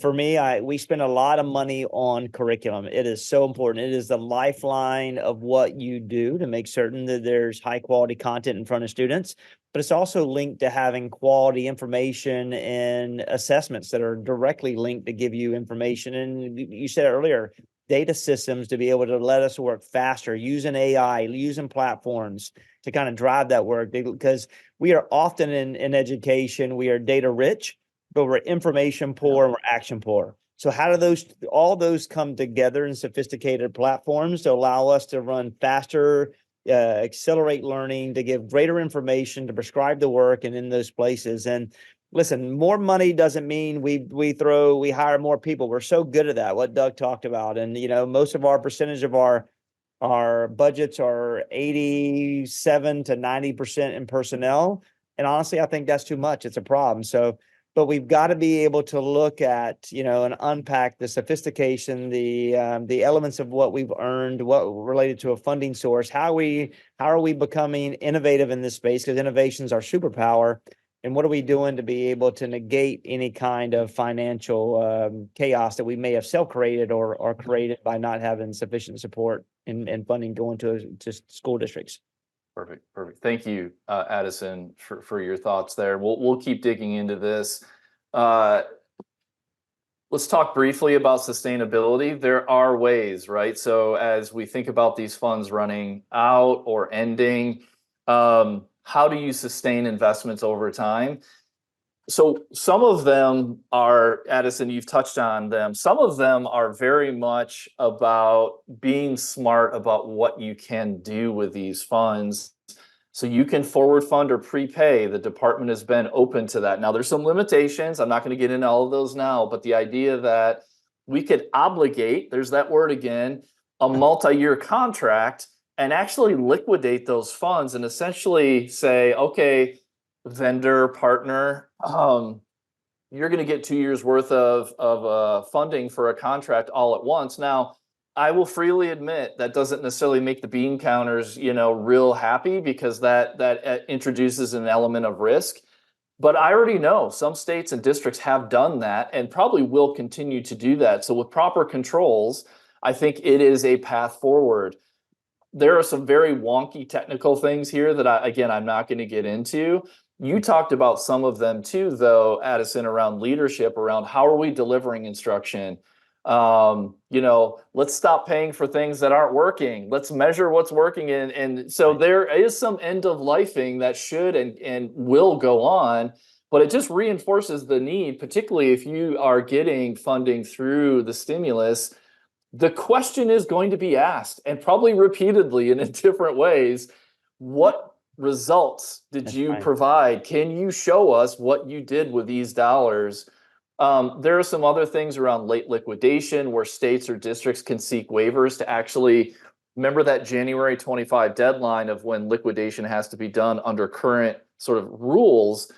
For me, we spend a lot of money on curriculum. It is so important. It is the lifeline of what you do to make certain that there's high quality content in front of students, but it's also linked to having quality information and assessments that are directly linked to give you information. And you said earlier, data systems to be able to let us work faster, using AI, using platforms to kind of drive that work, because we are often in education, we are data rich, but we're information poor and we're action poor. So how do all those come together in sophisticated platforms to allow us to run faster, accelerate learning, to give greater information, to prescribe the work and in those places? And listen, more money doesn't mean we hire more people. We're so good at that, what Doug talked about. And, most of our percentage of our budgets are 87 to 90% in personnel. And honestly, I think that's too much. It's a problem. So, but we've got to be able to look at, and unpack the sophistication, the elements of what we've earned, what related to a funding source, how are we becoming innovative in this space? Because innovation is our superpower. And what are we doing to be able to negate any kind of financial chaos that we may have self-created or created by not having sufficient support and funding going to school districts? Perfect. Thank you, Addison, for your thoughts there. We'll keep digging into this. Let's talk briefly about sustainability. There are ways, right? So as we think about these funds running out or ending, how do you sustain investments over time? So some of them are, Addison, you've touched on them. Some of them are very much about being smart about what you can do with these funds. So you can forward fund or prepay. The department has been open to that. Now, there's some limitations. I'm not going to get into all of those now, but the idea that we could obligate, there's that word again, a multi-year contract and actually liquidate those funds and essentially say, okay, vendor, partner, you're going to get 2 years worth of funding for a contract all at once. Now, I will freely admit that doesn't necessarily make the bean counters, real happy, because that introduces an element of risk. But I already know some states and districts have done that and probably will continue to do that. So with proper controls, I think it is a path forward. There are some very wonky technical things here that I'm not going to get into. You talked about some of them too, though, Addison, around leadership, around how are we delivering instruction? Let's stop paying for things that aren't working. Let's measure what's working. And so there is some end of lifing that should and will go on, but it just reinforces the need, particularly if you are getting funding through the stimulus. The question is going to be asked, and probably repeatedly and in different ways: what results did you provide? Can you show us what you did with these dollars? There are some other things around late liquidation where states or districts can seek waivers to actually remember that January 25 deadline of when liquidation has to be done under current sort of rules.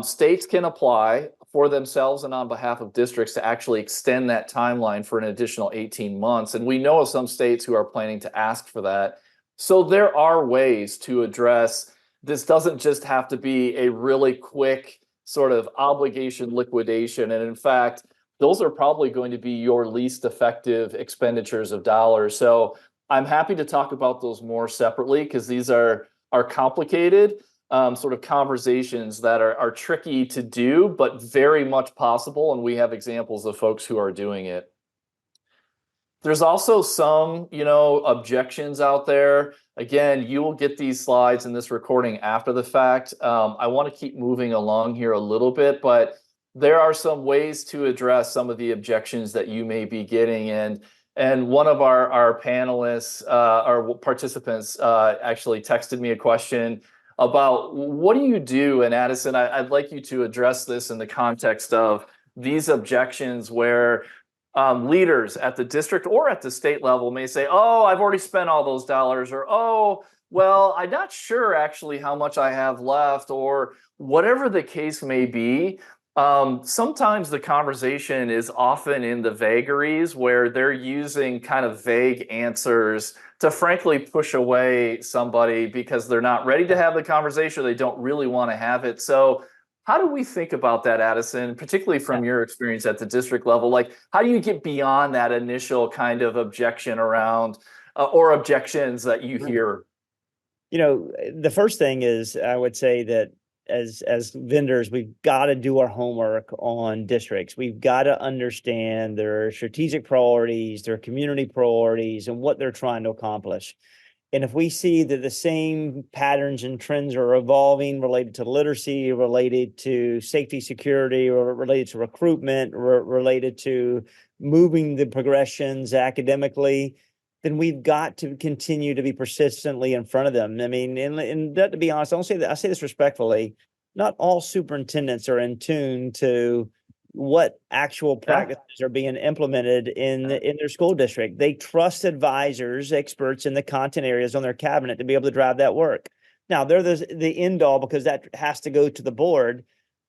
States can apply for themselves and on behalf of districts to actually extend that timeline for an additional 18 months. And we know of some states who are planning to ask for that. So there are ways to address this. Doesn't just have to be a really quick sort of obligation liquidation. And in fact, those are probably going to be your least effective expenditures of dollars. So I'm happy to talk about those more separately, because these are complicated sort of conversations that are tricky to do, but very much possible. And we have examples of folks who are doing it. There's also some, objections out there. Again, you will get these slides in this recording after the fact. I want to keep moving along here a little bit, but there are some ways to address some of the objections that you may be getting. And one of our panelists, our participants, actually texted me a question about what do you do? And Addison, I'd like you to address this in the context of these objections where leaders at the district or at the state level may say, oh, I've already spent all those dollars, or, oh, well, I'm not sure actually how much I have left, or whatever the case may be. Sometimes the conversation is often in the vagaries where they're using kind of vague answers to frankly push away somebody because they're not ready to have the conversation, or they don't really want to have it. So how do we think about that, Addison, particularly from your experience at the district level? Like, how do you get beyond that initial kind of objection around or objections that you hear? The first thing is, I would say that as vendors, we've got to do our homework on districts. We've got to understand their strategic priorities, their community priorities, and what they're trying to accomplish. And if we see that the same patterns and trends are evolving related to literacy, related to safety, security, or related to recruitment, or related to moving the progressions academically, then we've got to continue to be persistently in front of them. I mean, and to be honest, I say this respectfully, not all superintendents are in tune to what actual practices are being implemented in their school district. They trust advisors, experts in the content areas on their cabinet to be able to drive that work. Now, they're the end all because that has to go to the board,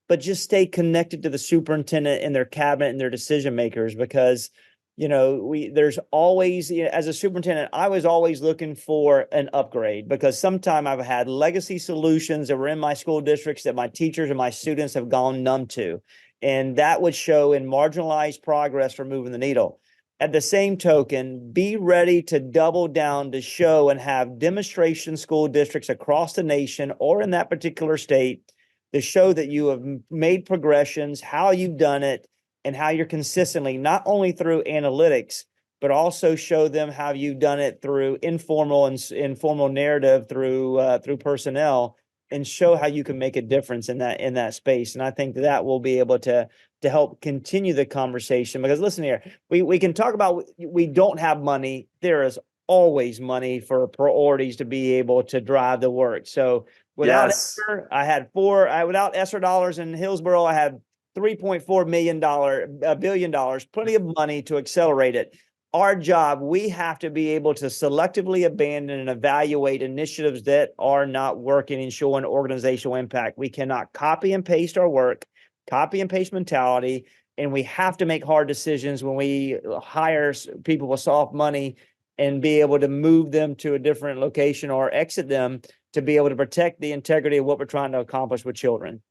but just stay connected to the superintendent and their cabinet and their decision makers, because there's always, as a superintendent, I was always looking for an upgrade, because sometime I've had legacy solutions that were in my school districts that my teachers and my students have gone numb to. And that would show in marginalized progress for moving the needle. At the same token, be ready to double down to show and have demonstration school districts across the nation or in that particular state to show that you have made progressions, how you've done it, and how you're consistently, not only through analytics, but also show them how you've done it through informal narrative, through personnel, and show how you can make a difference in that space. And I think that will be able to help continue the conversation, because listen here, we can talk about, we don't have money. There is always money for priorities to be able to drive the work. So without Esser, without Esser dollars in Hillsborough, I had $3.4 billion, plenty of money to accelerate it. Our job, we have to be able to selectively abandon and evaluate initiatives that are not working and showing organizational impact. We cannot copy and paste our work. copy and paste mentality, and we have to make hard decisions when we hire people with soft money and be able to move them to a different location or exit them to be able to protect the integrity of what we're trying to accomplish with children.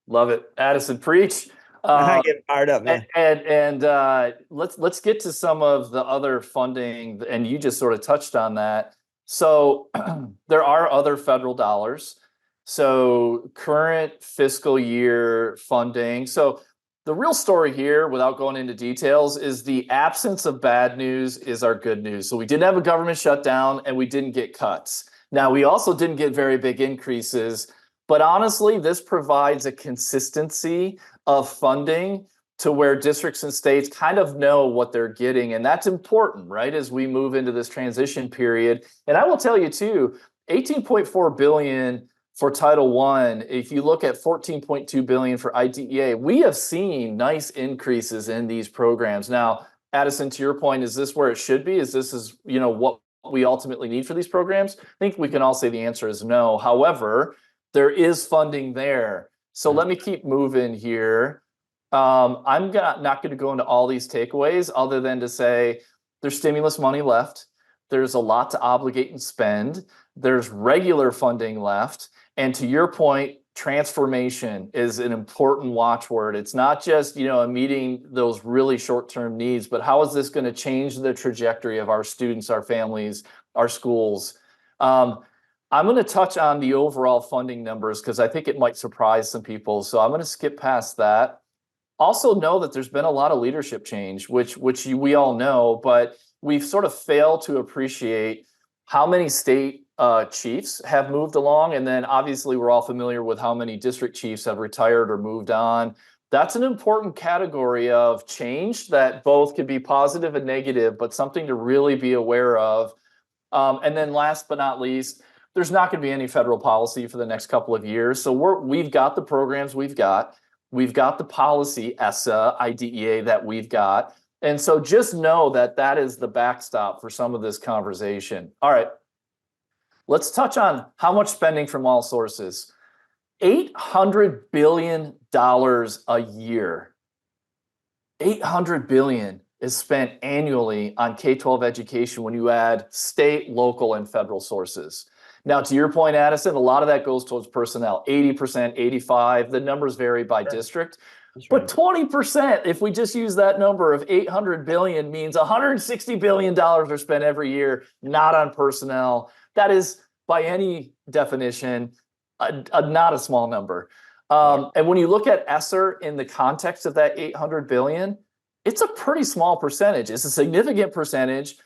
Love it. Addison, preach. I get fired up, man. Let's get to some of the other funding, and you just sort of touched on that. So there are other federal dollars. So current fiscal year funding. So the real story here, without going into details, is the absence of bad news is our good news. So we didn't have a government shutdown and we didn't get cuts. Now, we also didn't get very big increases, but honestly, this provides a consistency of funding to where districts and states kind of know what they're getting. And that's important, right, as we move into this transition period. And I will tell you too, 18.4 billion for Title I, if you look at 14.2 billion for IDEA, we have seen nice increases in these programs. Now, Addison, to your point, is this where it should be? Is what we ultimately need for these programs? I think we can all say the answer is no. However, there is funding there. So let me keep moving here. I'm not going to go into all these takeaways other than to say there's stimulus money left. There's a lot to obligate and spend. There's regular funding left. And to your point, transformation is an important watchword. It's not just, meeting those really short-term needs, but how is this going to change the trajectory of our students, our families, our schools? I'm going to touch on the overall funding numbers because I think it might surprise some people. So I'm going to skip past that. Also know that there's been a lot of leadership change, which we all know, but we've sort of failed to appreciate how many state chiefs have moved along. And then obviously we're all familiar with how many district chiefs have retired or moved on. That's an important category of change that both can be positive and negative, but something to really be aware of. And then last but not least, there's not going to be any federal policy for the next couple of years. So we've got the programs we've got the policy, Esser, IDEA that we've got. And so just know that that is the backstop for some of this conversation. All right, let's touch on how much spending from all sources. $800 billion a year. $800 billion is spent annually on K-12 education when you add state, local, and federal sources. Now, to your point, Addison, a lot of that goes towards personnel, 80%, 85%. The numbers vary by district. But 20%, if we just use that number of 800 billion, means $160 billion are spent every year, not on personnel. That is, by any definition, not a small number. And when you look at Esser in the context of that 800 billion, it's a pretty small percentage. It's a significant percentage.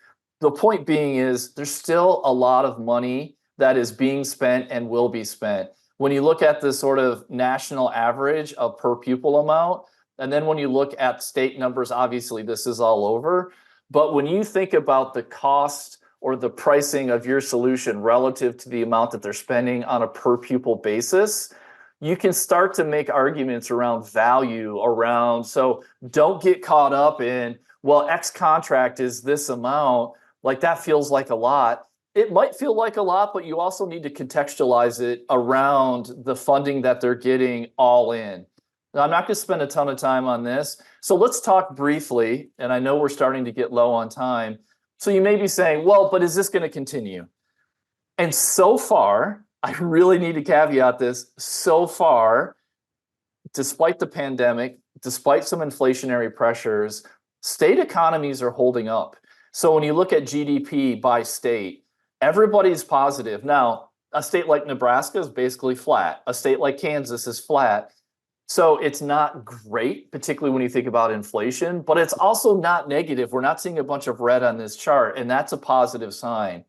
The point being is there's still a lot of money that is being spent and will be spent. When you look at the sort of national average of per pupil amount, and then when you look at state numbers, obviously this is all over. But when you think about the cost or the pricing of your solution relative to the amount that they're spending on a per pupil basis, you can start to make arguments around value around. So don't get caught up in, well, X contract is this amount, like that feels like a lot. It might feel like a lot, but you also need to contextualize it around the funding that they're getting all in. Now, I'm not going to spend a ton of time on this. So let's talk briefly, and I know we're starting to get low on time. So you may be saying, well, but is this going to continue? And so far, I really need to caveat this, so far, despite the pandemic, despite some inflationary pressures, state economies are holding up. So when you look at GDP by state, everybody's positive. Now, a state like Nebraska is basically flat. A state like Kansas is flat. So it's not great, particularly when you think about inflation, but it's also not negative. We're not seeing a bunch of red on this chart, and that's a positive sign.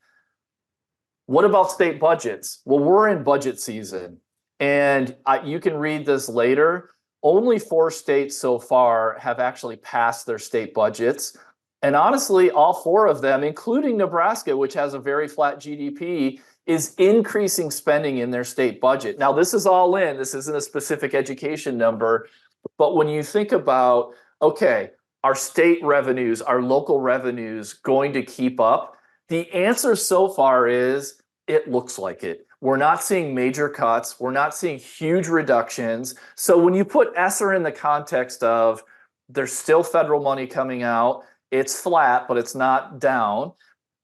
What about state budgets? Well, we're in budget season, and you can read this later. Only 4 states so far have actually passed their state budgets. And honestly, all 4 of them, including Nebraska, which has a very flat GDP, is increasing spending in their state budget. Now, this is all in. This isn't a specific education number. But when you think about, okay, our state revenues, our local revenues going to keep up? The answer so far is it looks like it. We're not seeing major cuts. We're not seeing huge reductions. So when you put Esser in the context of there's still federal money coming out, it's flat, but it's not down.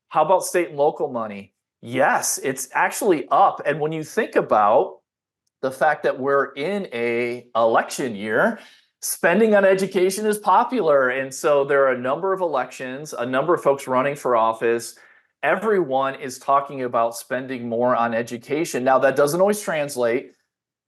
How about state and local money? Yes, it's actually up. And when you think about the fact that we're in a election year, spending on education is popular. And so there are a number of elections, a number of folks running for office. Everyone is talking about spending more on education. Now, that doesn't always translate,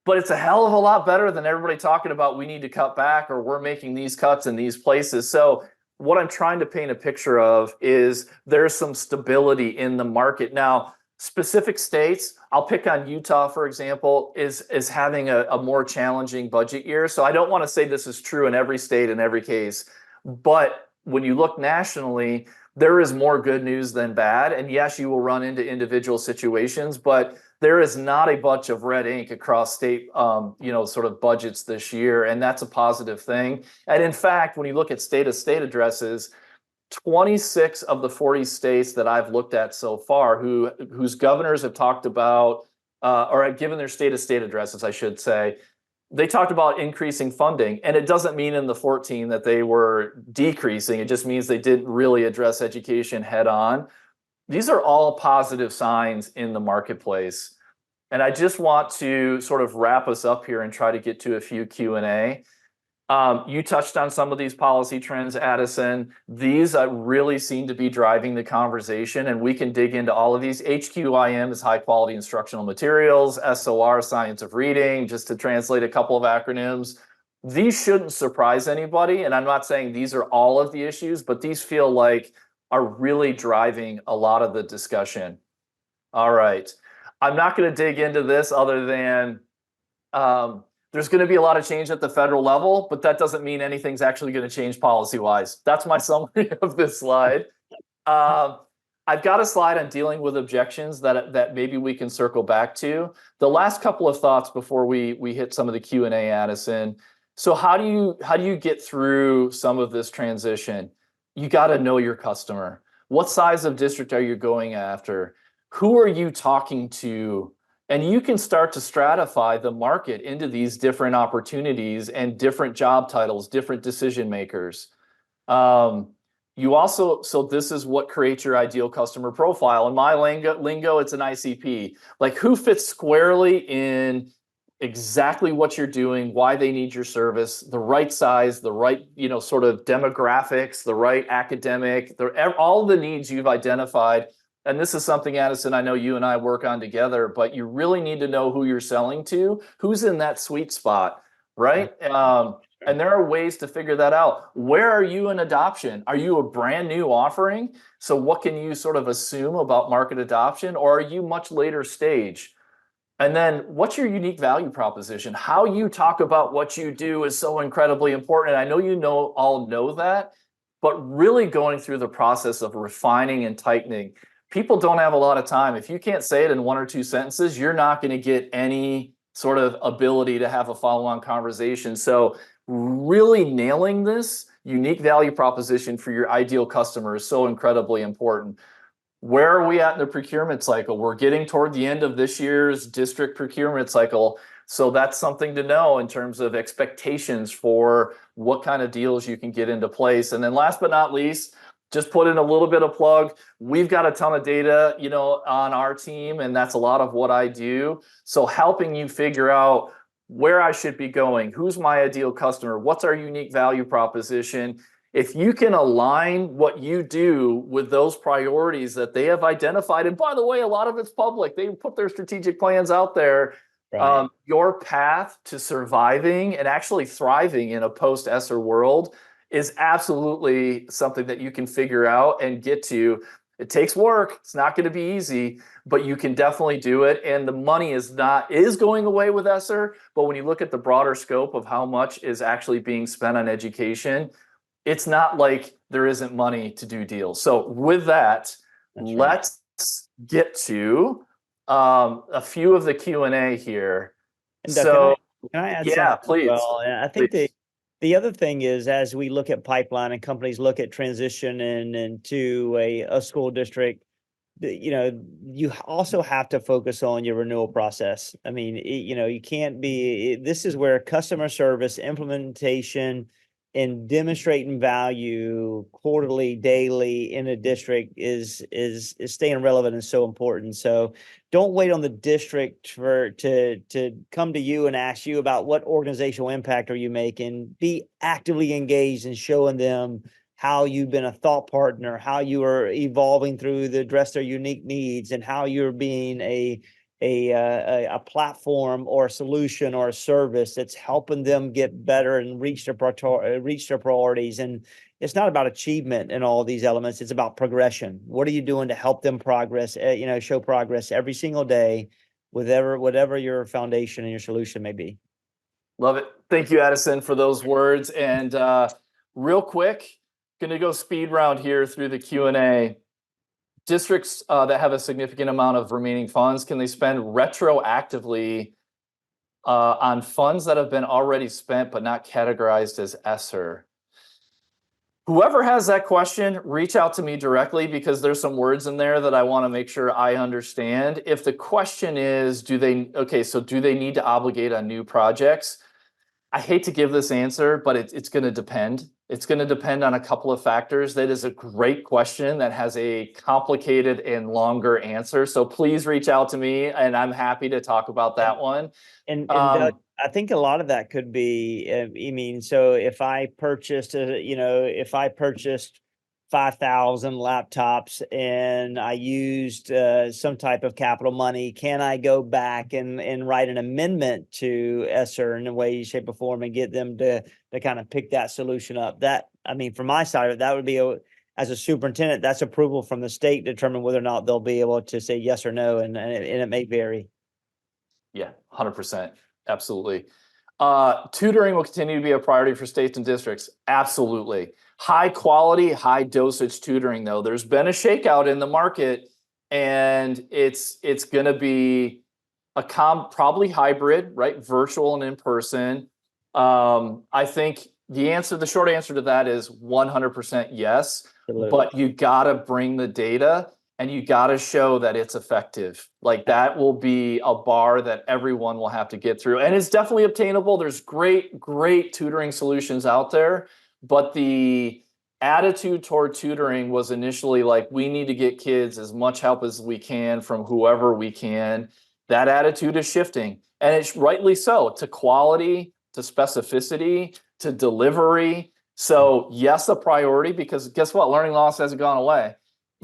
but it's a hell of a lot better than everybody talking about we need to cut back or we're making these cuts in these places. So what I'm trying to paint a picture of is there's some stability in the market. Now, specific states, I'll pick on Utah, for example, is having a more challenging budget year. So I don't want to say this is true in every state in every case, but when you look nationally, there is more good news than bad. And yes, you will run into individual situations, but there is not a bunch of red ink across state, sort of budgets this year, and that's a positive thing. And in fact, when you look at state-of-state addresses, 26 of the 40 states that I've looked at so far, whose governors have talked about, or have given their state-of-state addresses, I should say, they talked about increasing funding. And it doesn't mean in the 14 that they were decreasing. It just means they didn't really address education head on. These are all positive signs in the marketplace. And I just want to sort of wrap us up here and try to get to a few Q&A. You touched on some of these policy trends, Addison. These really seem to be driving the conversation, and we can dig into all of these. HQIM is high quality instructional materials, SOR, science of reading, just to translate a couple of acronyms. These shouldn't surprise anybody, and I'm not saying these are all of the issues, but these feel like are really driving a lot of the discussion. All right. I'm not going to dig into this other than there's going to be a lot of change at the federal level, but that doesn't mean anything's actually going to change policy-wise. That's my summary of this slide. I've got a slide on dealing with objections that maybe we can circle back to. The last couple of thoughts before we hit some of the Q&A, Addison. So how do you get through some of this transition? You got to know your customer. What size of district are you going after? Who are you talking to? And you can start to stratify the market into these different opportunities and different job titles, different decision makers. You also, so this is what creates your ideal customer profile. In my lingo, it's an ICP. Like who fits squarely in exactly what you're doing, why they need your service, the right size, the right, sort of demographics, the right academic, all the needs you've identified. And this is something, Addison, I know you and I work on together, but you really need to know who you're selling to, who's in that sweet spot, right? And there are ways to figure that out. Where are you in adoption? Are you a brand new offering? So what can you sort of assume about market adoption? Or are you much later stage? And then what's your unique value proposition? How you talk about what you do is so incredibly important. I know all know that, but really going through the process of refining and tightening. People don't have a lot of time. If you can't say it in one or two sentences, you're not going to get any sort of ability to have a follow-on conversation. So really nailing this unique value proposition for your ideal customer is so incredibly important. Where are we at in the procurement cycle? We're getting toward the end of this year's district procurement cycle. So that's something to know in terms of expectations for what kind of deals you can get into place. And then last but not least, just put in a little bit of plug. We've got a ton of data, on our team, and that's a lot of what I do. So helping you figure out where I should be going, who's my ideal customer, what's our unique value proposition. If you can align what you do with those priorities that they have identified, and by the way, a lot of it's public, they put their strategic plans out there, right. Your path to surviving and actually thriving in a post-Esser world is absolutely something that you can figure out and get to. It takes work. It's not going to be easy, but you can definitely do it. And the money is going away with Esser. But when you look at the broader scope of how much is actually being spent on education, it's not like there isn't money to do deals. So with that, let's get to a few of the Q&A here. And so can I add something? Please. Well, I think the other thing is, as we look at pipeline and companies look at transition into a school district, you also have to focus on your renewal process. I mean, you can't be, this is where customer service, implementation, and demonstrating value quarterly, daily in a district is staying relevant and so important. So don't wait on the district to come to you and ask you about what organizational impact are you making. Be actively engaged in showing them how you've been a thought partner, how you are evolving through to address their unique needs, and how you're being a platform or a solution or a service that's helping them get better and reach their priorities. And it's not about achievement in all these elements. It's about progression. What are you doing to help them progress, show progress every single day, whatever your foundation and your solution may be. Love it. Thank you, Addison, for those words. And real quick, going to go speed round here through the Q&A. Districts that have a significant amount of remaining funds, can they spend retroactively on funds that have been already spent but not categorized as Esser? Whoever has that question, reach out to me directly, because there's some words in there that I want to make sure I understand. If the question is, do they need to obligate on new projects? I hate to give this answer, but it's going to depend. It's going to depend on a couple of factors. That is a great question that has a complicated and longer answer. So please reach out to me, and I'm happy to talk about that one. And Doug, I think a lot of that could be, so if I purchased, if I purchased 5,000 laptops and I used some type of capital money, can I go back and write an amendment to Esser in a way, shape, or form and get them to kind of pick that solution up? That, from my side of it, that would be, as a superintendent, that's approval from the state to determine whether or not they'll be able to say yes or no, and it may vary. Yeah, 100%. Absolutely. Tutoring will continue to be a priority for states and districts. Absolutely. High quality, high dosage tutoring, though. There's been a shakeout in the market, and it's going to be probably hybrid, right? Virtual and in person. I think the short answer to that is 100% yes. Absolutely. But you got to bring the data, and you got to show that it's effective. Like, that will be a bar that everyone will have to get through. And it's definitely obtainable. There's great tutoring solutions out there. But the attitude toward tutoring was initially like, we need to get kids as much help as we can from whoever we can. That attitude is shifting. And it's rightly so, to quality, to specificity, to delivery. So yes, a priority, because guess what? Learning loss hasn't gone away.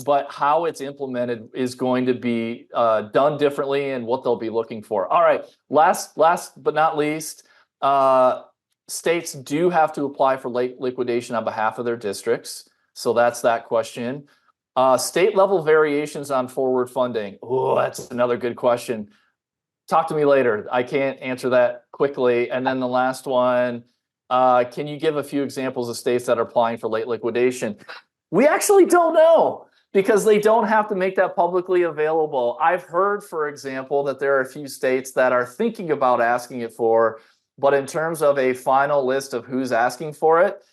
But how it's implemented is going to be done differently, and what they'll be looking for. All right, last but not least, states do have to apply for late liquidation on behalf of their districts. So that's that question. State level variations on forward funding. Oh, that's another good question. Talk to me later. I can't answer that quickly. And then the last one, can you give a few examples of states that are applying for late liquidation? We actually don't know, because they don't have to make that publicly available. I've heard, for example, that there are a few states that are thinking about asking it for, but in terms of a final list of who's asking for it,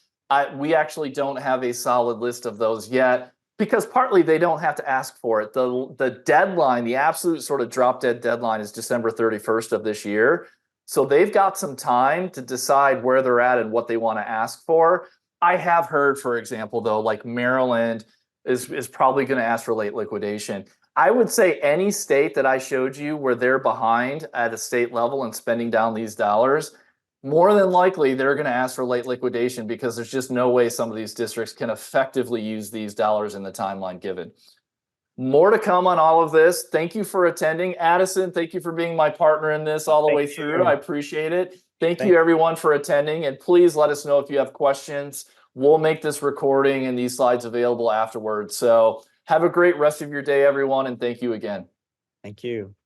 we actually don't have a solid list of those yet, because partly they don't have to ask for it. The deadline, the absolute sort of drop dead deadline, is December 31st of this year. So they've got some time to decide where they're at and what they want to ask for. I have heard, for example, though, like Maryland is probably going to ask for late liquidation. I would say any state that I showed you where they're behind at a state level and spending down these dollars, more than likely they're going to ask for late liquidation, because there's just no way some of these districts can effectively use these dollars in the timeline given. More to come on all of this. Thank you for attending. Addison, thank you for being my partner in this all the way through. I appreciate it. Thank you, everyone, for attending. And please let us know if you have questions. We'll make this recording and these slides available afterwards. So have a great rest of your day, everyone, and thank you again. Thank you.